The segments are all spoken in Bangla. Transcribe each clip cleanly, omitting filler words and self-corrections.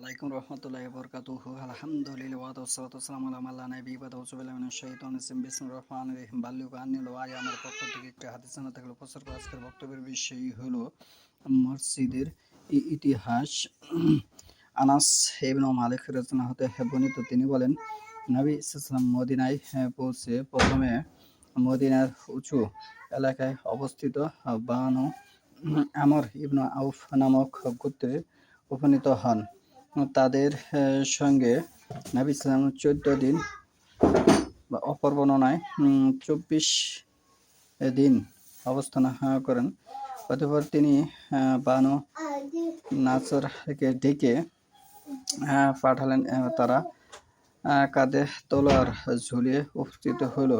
আলাইকুম রহমতুল্লাহি ওয়া বারাকাতুহু। আলহামদুলিল্লাহ ওয়া তাওয়াসসালাতু ওয়াসসালামু আলা মান লা নাবিয়্যা বা'দা। আউযু বিল্লাহি মিনাশ শাইতানির রাজিম। বিসমিল্লাহির রহমানির রহিম। বাল্লিগু আন্নী ওয়ালাউ আয়া। আমার পক্ষ থেকে একটি হাদিস জানা থাকলে প্রচার করা। আজকের বক্তব্যের বিষয় হলো মসজিদের ইতিহাস। আনাস ইবনে মালিক রাদিয়াল্লাহু হতে বর্ণিত, তিনি বলেন, নবী সাল্লাল্লাহু আলাইহি ওয়াসাল্লাম মদিনায় পৌঁছে প্রথমে মদিনার উঁচু এলাকায় অবস্থিত বানু আমর ইবনে আউফ নামক গোত্রে উপনীত হন। তাদের সঙ্গে নবী সাল্লাল্লাহু আলাইহি ওয়াসাল্লাম 14 দিন বা অপর বর্ণনায় 24 দিন অবস্থান করেন। অতঃপর তিনি বানু নাসরকে ডেকে পাঠালেন। তারা কাঁধে তলোয়ার ঝুলিয়ে উপস্থিত হলো।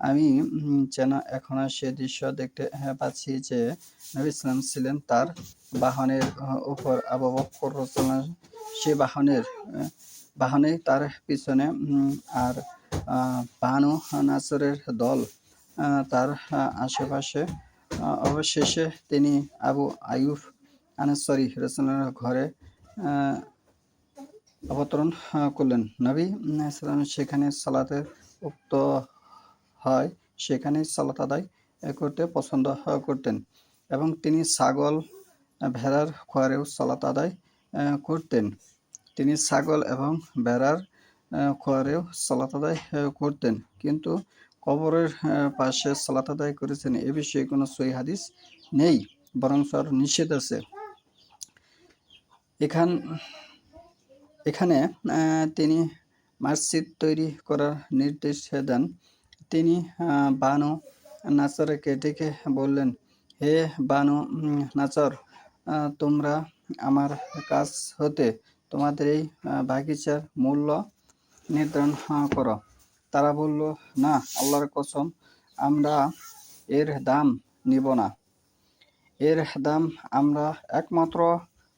আমি যেন এখন সে দৃশ্য দেখতে পাচ্ছি যে নবী সাল্লাল্লাহু আলাইহি ওয়াসাল্লাম ছিলেন তার বাহনের উপর, আবু বকর রাদিয়াল্লাহু সে বাহনে তার পিছনে, আর বানু নাসরের দল তার আশেপাশে। অবশেষে তিনি আবু আইয়ুব আনসারী রাদিয়াল্লাহু ঘরে অবতরণ করলেন। নবী সাল্লাল্লাহু আলাইহি ওয়াসাল্লাম সেখানে সালাতের উক্ত হয়, সেখানে সালাত আদায় করতে পছন্দ করতেন এবং তিনি ছাগল ভেড়ার খোয়ারেও সালাত আদায় করতেন। তিনি ছাগল এবং ভেড়ার খোয়ারেও সালাত আদায় করতেন, কিন্তু কবরের পাশে সালাত আদায় করেছেন এ বিষয়ে কোনো সহিহ হাদিস নেই, বরং তার নিষেধ আছে। এখানে তিনি মসজিদ তৈরি করার নির্দেশ দেন। তিনি বানু নাসরকে ডেকে বললেন, হে বানু নাসর, তোমরা আমার কাছ হতে তোমাদের এই বাগিচার মূল্য নির্ধারণ করো। তারা বলল, না, আল্লাহর কসম, আমরা এর দাম নিব না। এর দাম আমরা একমাত্র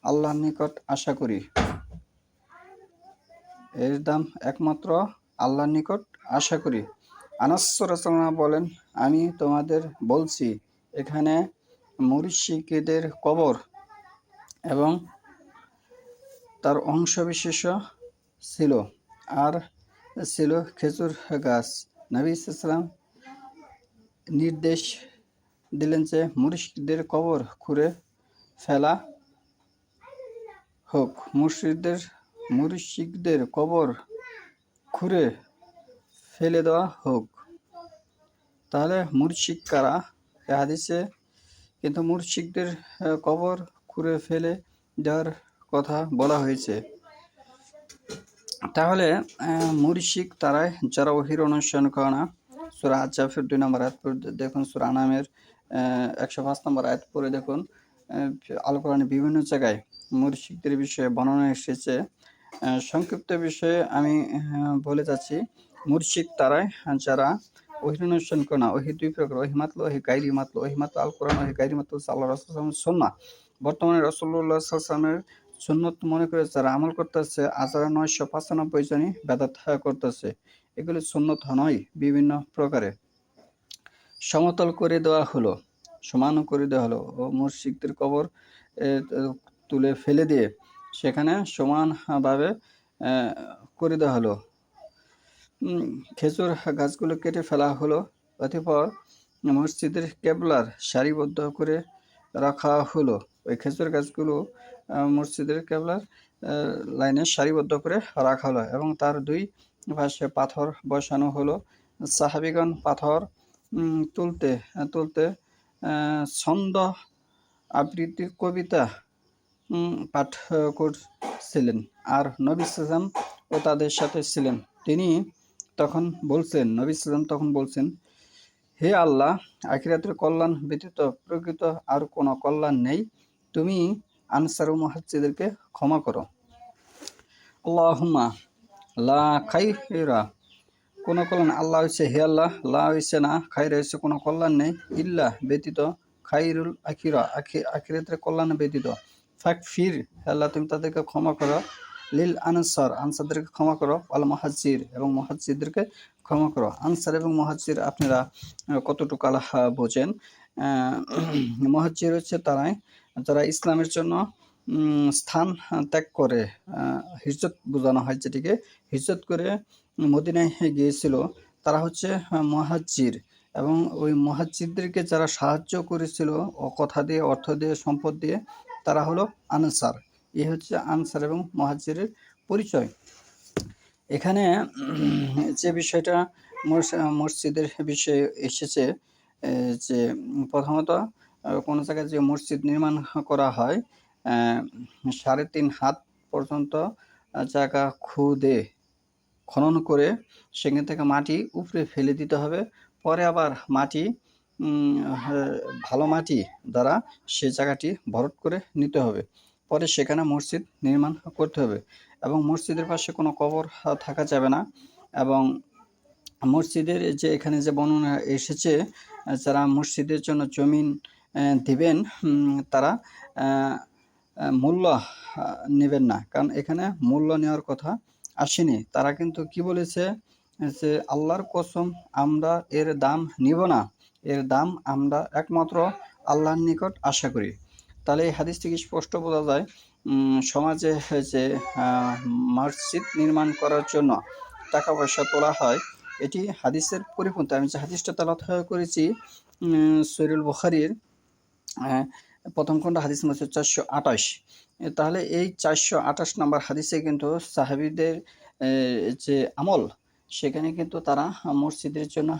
আল্লাহর নিকট আশা করি। এর দাম একমাত্র আল্লাহর নিকট আশা করি। আনাস রাদিয়াল্লাহু বলেন, আমি তোমাদের বলছি, এখানে মুশরিকদের কবর এবং তার অংশবিশেষ ছিল, আর ছিল খেজুর গাছ। নবী সাল্লাল্লাহু আলাইহি ওয়াসাল্লাম নির্দেশ দিলেন যে মুশরিকদের কবর খুঁড়ে ফেলা হোক। মুশরিকদের কবর খুঁড়ে ফেলে দেওয়া হোক। তাহলে মুশরিক কারা এ হাদিসে? কিন্তু মুশরিকদের কবর খুঁড়ে ফেলে দেওয়ার কথা বলা হয়েছে। তাহলে মুশরিক তারাই যারা ওহীর অনুসরণ করে না। সূরা আজ-জাফের 2 নম্বর আয়াত পড়ে দেখুন, সূরা আনামের 105 নম্বর আয়াত পড়ে দেখুন। আল কোরআনে বিভিন্ন জায়গায় মুশরিকদের বিষয়ে বর্ণনা এসেছে। সংক্ষিপ্ত বিষয়ে আমি বলে যাচ্ছি। মুশরিক তারাই যারা ওহীর অনুসরণ করে না। ওহী 2 প্রকার, ওহী মাতলু, ওহী গায়রি মাতলু। ওহী মাতলু আল কোরআন, ওহী গায়রি মাতলু আল্লাহ রাসূল সাল্লাল্লাহু আলাইহি ওয়াসাল্লামের সুন্নাহ। বর্তমানে রাসূলুল্লাহ সাল্লাল্লাহু আলাইহি ওয়াসাল্লামের সুন্নত মনে করে যারা আমল করতেছে, 1995 জনই বেদাত করতেছে। এগুলি সুন্নত নয়, বিভিন্ন প্রকারে সমতল করে দেওয়া হলো, সমান করে দেওয়া হলো ও মুশরিকদের কবর তুলে ফেলে দিয়ে সেখানে সমানভাবে করে দেওয়া হলো। খেজুর গাছগুলো কেটে ফেলা হলো। অতঃপর মসজিদের কেবলার সারিবদ্ধ করে রাখা হলো। ওই খেজুর গাছগুলো মসজিদের কেবলার লাইনে সারিবদ্ধ করে রাখা হলো এবং তার 2 পাশে পাথর বসানো হলো। সাহাবীগণ পাথর তুলতে তুলতে ছন্দ আবৃত্তির কবিতা পাঠ করছিলেন, আর নবী সাল্লাল্লাহু আলাইহি ওয়াসাল্লাম ও তাদের সাথে ছিলেন। নবী সাল্লাল্লাহু আলাইহি ওয়াসাল্লাম তখন বলছেন, হে আল্লাহ, আখিরাতের কল্যাণ ব্যতীত প্রকৃত আর কোনো কল্যাণ নেই। তুমি আনসার ও মুহাজ্জিরদেরকে ক্ষমা করো। আল্লাহুম্মা লা খায়রা, কোনো কল্যাণ, আল্লাহ হচ্ছে, হে আল্লাহ, লা হচ্ছে না, খায়রা হচ্ছে কোনো কল্যাণ নেই, ইল্লা ব্যতীত, খায়রুল আখিরা আখিরাতের কল্যাণ ব্যতীত, ফাকফির, হে আল্লাহ তুমি তাদেরকে ক্ষমা করো, লিল আনসার আনসারদেরকে ক্ষমা করো, আল মুহাজ্জির এবং মুহাজ্জিরদেরকে ক্ষমা করো। আনসার এবং মুহাজ্জির আপনারা কতটুকু বোঝেন? মুহাজ্জির হচ্ছে তারাই যারা ইসলামের জন্য স্থান ত্যাগ করে হিজরত বোঝানো হয়, যেটিকে হিজরত করে মদিনায় গিয়েছিল, তারা হচ্ছে মুহাজ্জির। এবং ওই মুহাজ্জিরদেরকে যারা সাহায্য করেছিল কথা দিয়ে, অর্থ দিয়ে, সম্পদ দিয়ে, তারা হলো আনসার। এই হচ্ছে আনসার এবং মুহাজ্জিরের পরিচয়। এখানে যে বিষয়টা মসজিদের বিষয়ে এসেছে, যে প্রথমত কোনো জায়গায় যে মসজিদ নির্মাণ করা হয় 3.5 হাত পর্যন্ত জায়গা খুদে খনন করে সেখান থেকে মাটি উপরে ফেলে দিতে হবে। পরে আবার মাটি ভালো মাটি দ্বারা সে জায়গাটি ভরাট করে নিতে হবে। পরে সেখানে মসজিদ নির্মাণ করতে হবে এবং মসজিদের পাশে কোনো কবর থাকা যাবে না। এবং মসজিদের যে এখানে যে বর্ণনা এসেছে, যারা মসজিদের জন্য জমিন দিবেন তারা মূল্য নেবেন না, কারণ এখানে মূল্য নেওয়ার কথা আসেনি। তারা কিন্তু কি বলেছে যে আল্লাহর কসম আমরা এর দাম নিব না, এর দাম আমরা একমাত্র আল্লাহর নিকট আশা করি। তাহলে এই হাদিস থেকে স্পষ্ট বোঝা যায় সমাজে যে মসজিদ নির্মাণ করার জন্য টাকা পয়সা তোলা হয়, এটি হাদিসের পরিপন্থী। আমি যে হাদিসটা তেলাওয়াত করেছি সহিহুল বুখারীর প্রথম খণ্ড হাদিস নম্বর 428। তাহলে এই 428 নম্বর হাদিসে কিন্তু সাহাবীদের যে আমল, সেখানে কিন্তু তারা মসজিদের জন্য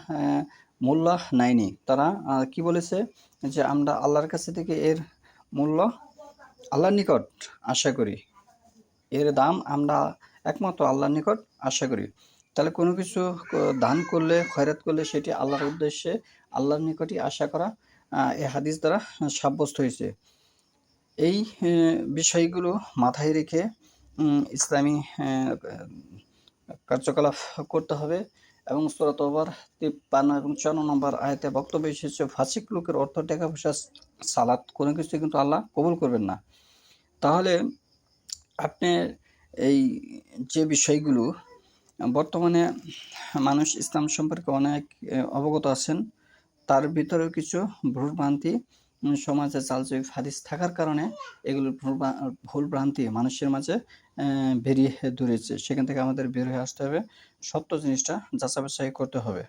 মূল্য নেয়নি। তারা কি বলেছে যে আমরা আল্লাহর কাছে থেকে এর মূল্য আল্লাহর নিকট আশা করি, এর দাম আমরা একমাত্র আল্লাহর নিকট আশা করি। তাহলে কোনো কিছু দান করলে, খয়রাত করলে সেটি আল্লাহর উদ্দেশ্যে, আল্লাহর নিকটই আশা করা এই হাদিস দ্বারা সাব্যস্ত হয়েছে। এই বিষয়গুলো মাথায় রেখে ইসলামী কার্যকলাপ করতে হবে। এবং সূরা তওবার 53 এবং 54 নম্বর আয়াতে বক্তব্য এসেছে, ফাসিক লোকের অর্থ, টাকা পয়সা, সালাত কোনো কিছু কিন্তু আল্লাহ কবুল করবেন না। তাহলে আপনি এই যে বিষয়গুলো, বর্তমানে মানুষ ইসলাম সম্পর্কে অনেক অবগত আছেন, তার ভিতরেও কিছু ভুলভ্রান্তি সমাজে চালচলন হাদিস থাকার কারণে এগুলো ভুলভ্রান্তি মানুষের মাঝে বেরিয়ে ধরেছে। সেখান থেকে আমাদের বের হয়ে আসতে হবে, সত্য জিনিসটা যাচাই বাছাই করতে হবে।